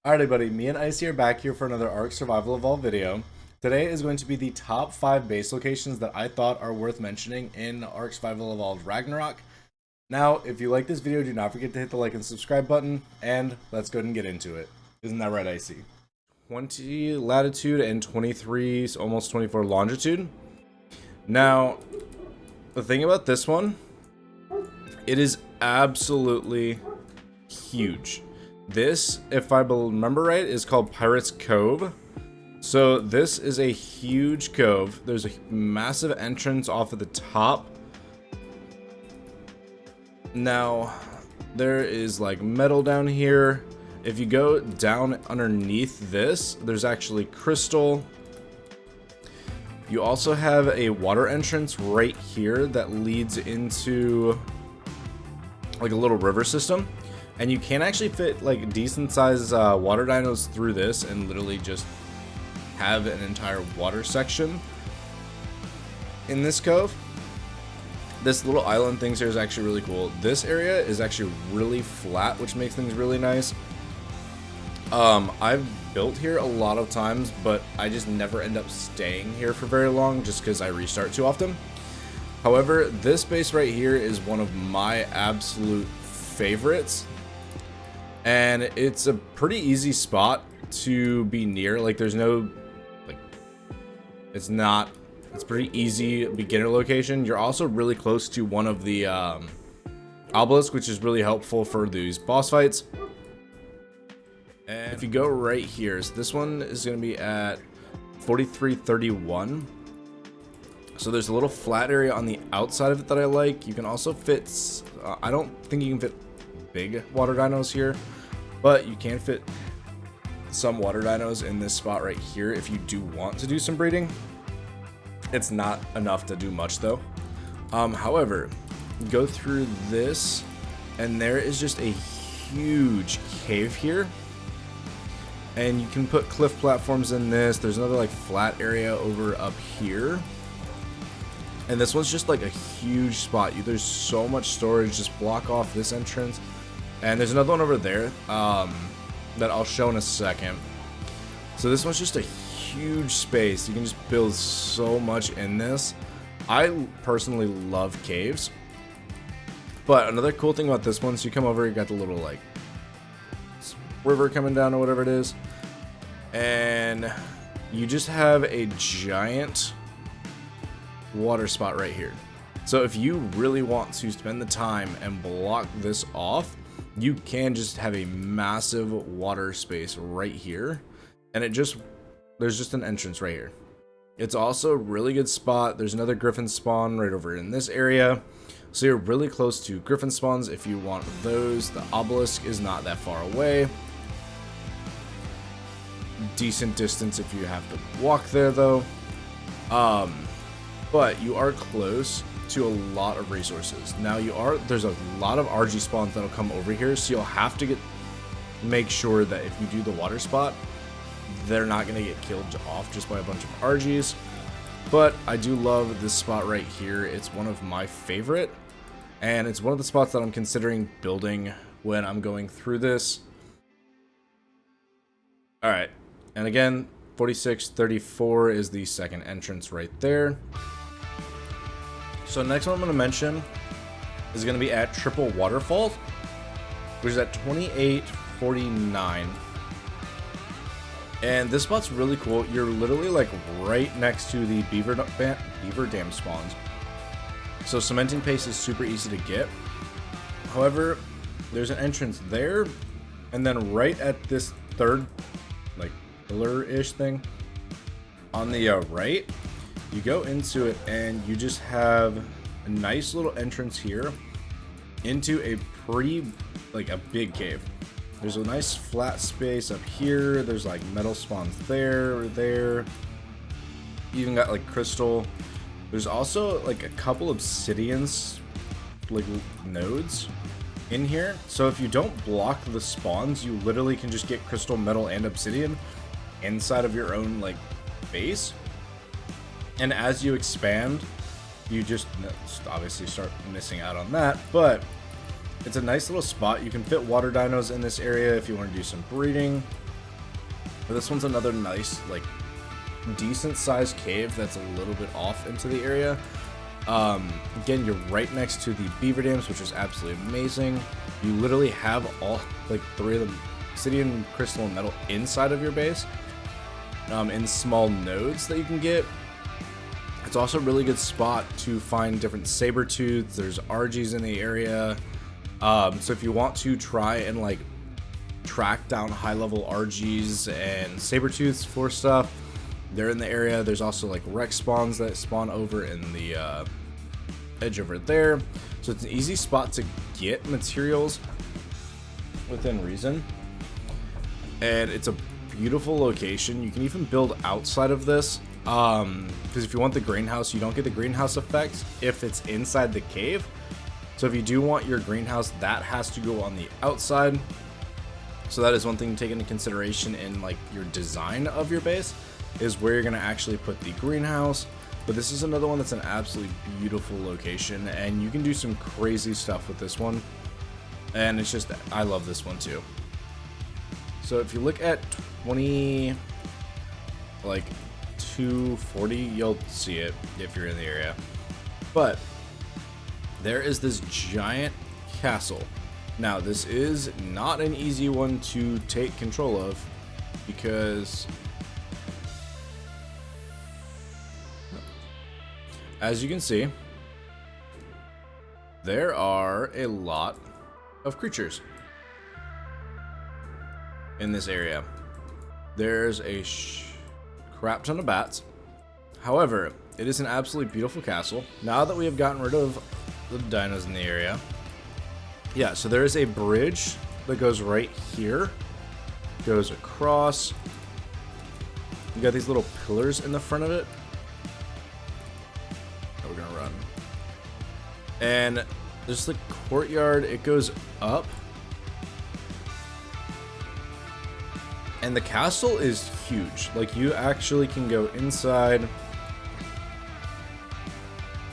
Alrighty buddy, me and Icy are back here for another Ark Survival Evolved video. Today is going to be the top 5 base locations that I thought are worth mentioning in Ark Survival Evolved Ragnarok. Now, if you like this video, do not forget to hit the like and subscribe button, and let's go ahead and get into it. Isn't that right, Icy? 20 latitude and 23, almost 24 longitude. Now, the thing about this one, it is absolutely huge. This, if I remember right, is called Pirate's Cove. So this is a huge cove. There's a massive entrance off at the top. Now, there is like metal down here. If you go down underneath this, there's actually crystal. You also have a water entrance right here that leads into like a little river system. And you can actually fit like decent sized water dinos through this and literally just have an entire water section in this cove. This little island thing here is actually really cool. This area is actually really flat, which makes things really nice. I've built here a lot of times, but I just never end up staying here for very long just because I restart too often. However, this base right here is one of my absolute favorites. And it's a pretty easy spot to be near. Like, there's no, like, it's pretty easy beginner location. You're also really close to one of the obelisks, which is really helpful for these boss fights. And if you go right here, so this one is going to be at 4331. So there's a little flat area on the outside of it that I like. You can also fit, I don't think you can fit big water dinos here, but you can fit some water dinos in this spot right here if you do want to do some breeding. It's not enough to do much though. However, go through this and there is just a huge cave here, and you can put cliff platforms in this. There's another like flat area over up here. And this one's just like a huge spot. There's so much storage. Just block off this entrance. And there's another one over there that I'll show in a second. So this one's just a huge space. You can just build so much in this. I personally love caves. But another cool thing about this one, so you come over, you got the little like river coming down or whatever it is. And you just have a giant water spot right here. So if you really want to spend the time and block this off, you can just have a massive water space right here, and there's just an entrance right here. It's also a really good spot. There's another griffin spawn right over in this area, so you're really close to griffin spawns if you want those. The obelisk is not that far away. Decent distance if you have to walk there though. But you are close to a lot of resources. Now there's a lot of RG spawns that'll come over here, so you'll have to make sure that if you do the water spot, they're not gonna get killed off just by a bunch of RGs. But I do love this spot right here. It's one of my favorite, and it's one of the spots that I'm considering building when I'm going through this. All right, and again, 4634 is the second entrance right there. So next one I'm going to mention is going to be at Triple Waterfall, which is at 2849. And this spot's really cool. You're literally like right next to the beaver dam spawns. So cementing paste is super easy to get. However, there's an entrance there, and then right at this third like pillar-ish thing on the right, you go into it and you just have a nice little entrance here into a a big cave. There's a nice flat space up here. There's like metal spawns there. You even got like crystal. There's also like a couple obsidians like nodes in here. So if you don't block the spawns, you literally can just get crystal, metal, and obsidian inside of your own like base. And as you expand, you just obviously start missing out on that, but it's a nice little spot. You can fit water dinos in this area if you want to do some breeding. But this one's another nice, like, decent sized cave that's a little bit off into the area. Again, you're right next to the beaver dams, which is absolutely amazing. You literally have all, like, 3 of them, obsidian, crystal, and metal inside of your base, in small nodes that you can get. It's also a really good spot to find different saber tooths. There's RGs in the area. So if you want to try and, like, track down high level RGs and saber tooths for stuff, they're in the area. There's also, like, Rex spawns that spawn over in the edge over there. So it's an easy spot to get materials within reason. And it's a beautiful location. You can even build outside of this. Because if you want the greenhouse, you don't get the greenhouse effect if it's inside the cave. So if you do want your greenhouse, that has to go on the outside. So that is one thing to take into consideration in, like, your design of your base, is where you're going to actually put the greenhouse. But this is another one that's an absolutely beautiful location, and you can do some crazy stuff with this one. And it's just, I love this one too. So if you look at 240, you'll see it if you're in the area. But there is this giant castle. Now, this is not an easy one to take control of, because as you can see, there are a lot of creatures in this area. There's a crap ton of bats. However, it is an absolutely beautiful castle. Now that we have gotten rid of the dinos in the area, yeah, so there is a bridge that goes right here, goes across. You got these little pillars in the front of it. We're gonna run. And there's the courtyard. It goes up. And the castle is huge. Like, you actually can go inside.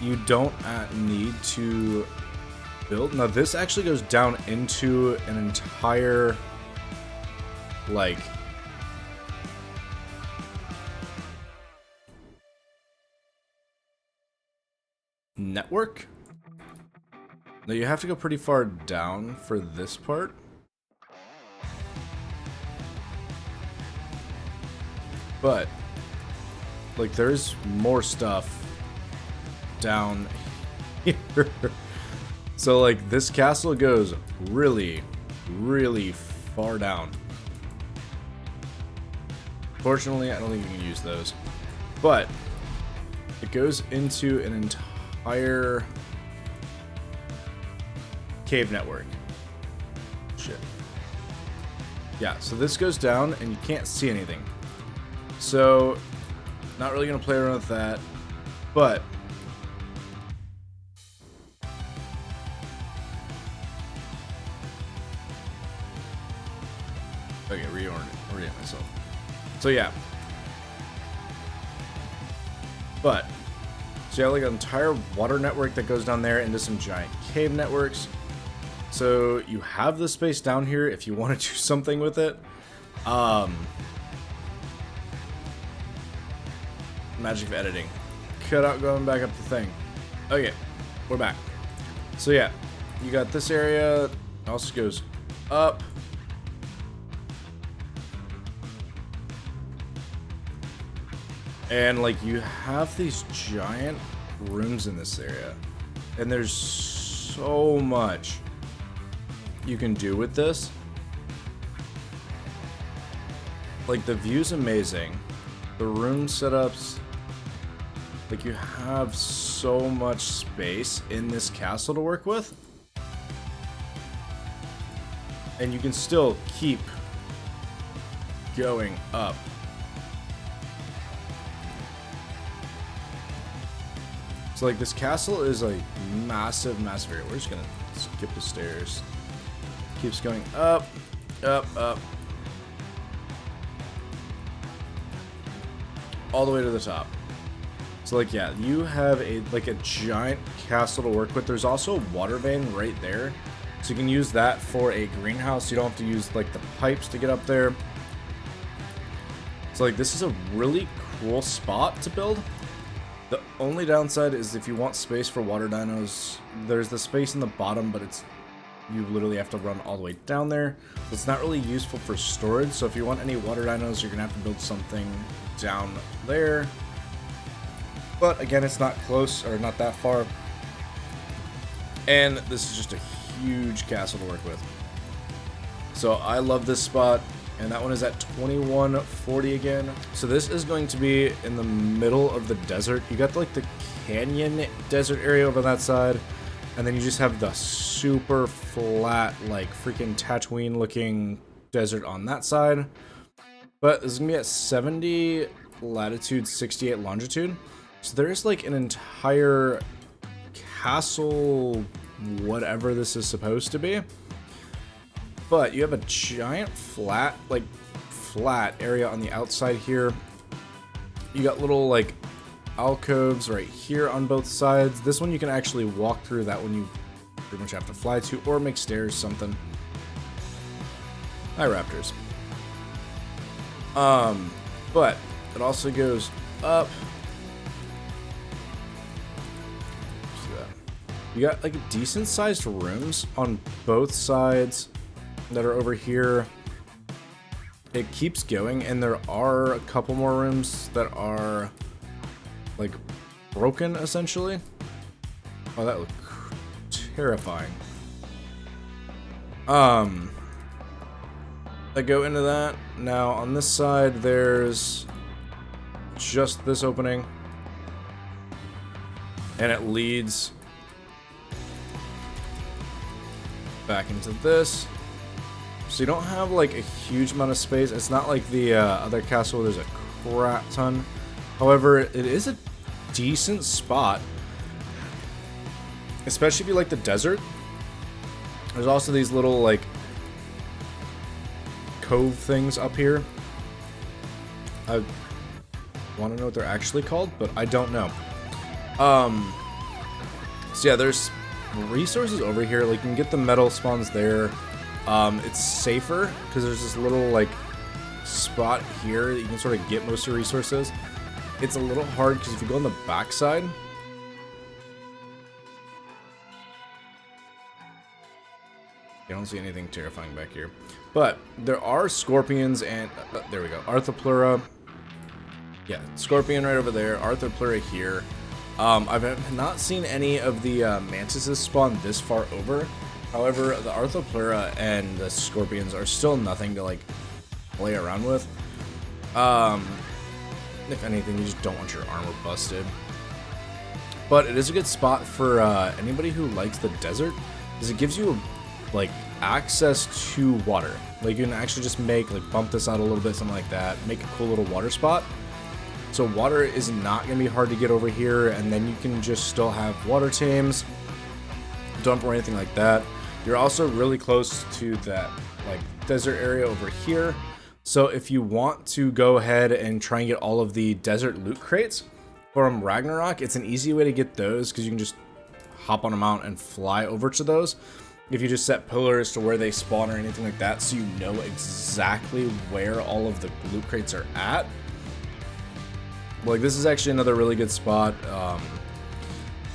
You don't need to build. Now, this actually goes down into an entire, like, network. Now, you have to go pretty far down for this part. But, like, there's more stuff down here. So, like, this castle goes really, really far down. Fortunately, I don't think you can use those. But it goes into an entire cave network. Shit. Yeah, so this goes down and you can't see anything. So, not really going to play around with that, but okay, reorient myself. So yeah. But, so you have like an entire water network that goes down there into some giant cave networks. So you have the space down here if you want to do something with it. Magic of editing. Cut out going back up the thing. Okay, we're back. So yeah, you got this area. It also goes up. And like, you have these giant rooms in this area. And there's so much you can do with this. Like, the view's amazing. The room setups, like, you have so much space in this castle to work with. And you can still keep going up. So, like, this castle is a massive, massive area. We're just gonna skip the stairs. Keeps going up, up, up. All the way to the top. So, like, yeah, you have a giant castle to work with. There's also a water vein right there, so you can use that for a greenhouse. You don't have to use like the pipes to get up there. So like this is a really cool spot to build. The only downside is if you want space for water dinos, there's the space in the bottom, but you literally have to run all the way down there. So it's not really useful for storage. So if you want any water dinos, you're gonna have to build something down there. But again, it's not close or not that far. And this is just a huge castle to work with. So I love this spot. And that one is at 2140 again. So this is going to be in the middle of the desert. You got like the canyon desert area over that side. And then you just have the super flat, like freaking Tatooine looking desert on that side. But this is gonna be at 70 latitude, 68 longitude. So there's like an entire castle, whatever this is supposed to be. But you have a giant flat area on the outside here. You got little like alcoves right here on both sides. This one you can actually walk through. That one you pretty much have to fly to or make stairs, something. Hi, raptors. But it also goes up. See that? You got like decent sized rooms on both sides that are over here. It keeps going, and there are a couple more rooms that are like broken essentially. Oh, that looked terrifying. I go into that. Now on this side there's just this opening, and it leads back into this. So you don't have like a huge amount of space. It's not like the other castle where there's a crap ton. However, it is a decent spot, especially if you like the desert. There's also these little like cove things up here. I want to know what they're actually called, but I don't know. So yeah, there's resources over here. Like you can get the metal spawns there. It's safer because there's this little like spot here that you can sort of get most of your resources. It's a little hard because if you go on the backside, I don't see anything terrifying back here. But there are scorpions and there we go, Arthropleura. Yeah, scorpion right over there, Arthropleura here. I've not seen any of the mantises spawn this far over. However, the Arthropleura and the scorpions are still nothing to like play around with. If anything, you just don't want your armor busted. But it is a good spot for anybody who likes the desert, because it gives you like access to water. Like you can actually just make like bump this out a little bit, something like that, make a cool little water spot. So water is not going to be hard to get over here, and then you can just still have water tames, dump or anything like that. You're also really close to that like desert area over here. So if you want to go ahead and try and get all of the desert loot crates from Ragnarok, it's an easy way to get those because you can just hop on a mount and fly over to those. If you just set pillars to where they spawn or anything like that, so you know exactly where all of the loot crates are at. Like this is actually another really good spot.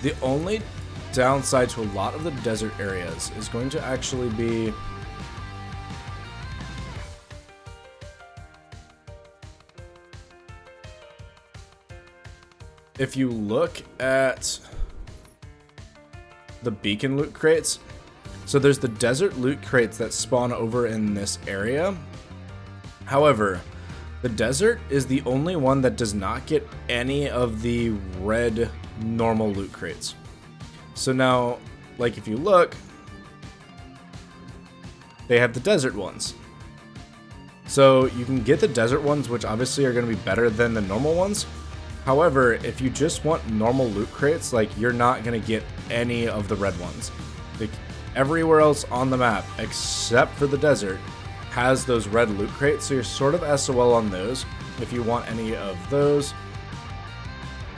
The only downside to a lot of the desert areas is going to actually be if you look at the beacon loot crates. So there's the desert loot crates that spawn over in this area. However, the desert is the only one that does not get any of the red normal loot crates. So now, like if you look, they have the desert ones. So you can get the desert ones, which obviously are going to be better than the normal ones. However, if you just want normal loot crates, like you're not going to get any of the red ones. Like everywhere else on the map, except for the desert, has those red loot crates. So you're sort of SOL on those if you want any of those.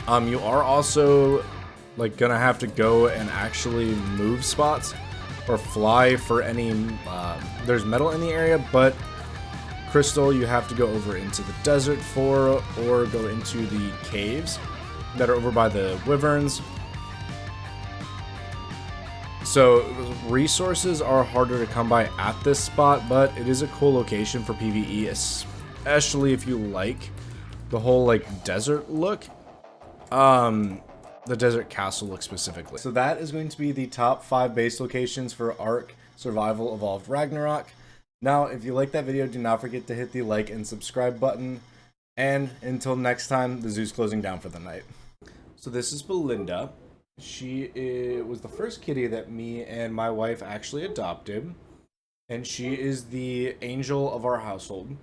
You are also like gonna have to go and actually move spots or fly for any there's metal in the area, but crystal you have to go over into the desert for, or go into the caves that are over by the wyverns. So resources are harder to come by at this spot, but it is a cool location for PvE, especially if you like the whole like desert look. The desert castle look specifically. So that is going to be the top 5 base locations for Ark Survival Evolved Ragnarok. Now, if you like that video, do not forget to hit the like and subscribe button. And until next time, the zoo's closing down for the night. So this is Belinda. She was the first kitty that me and my wife actually adopted. And she is the angel of our household.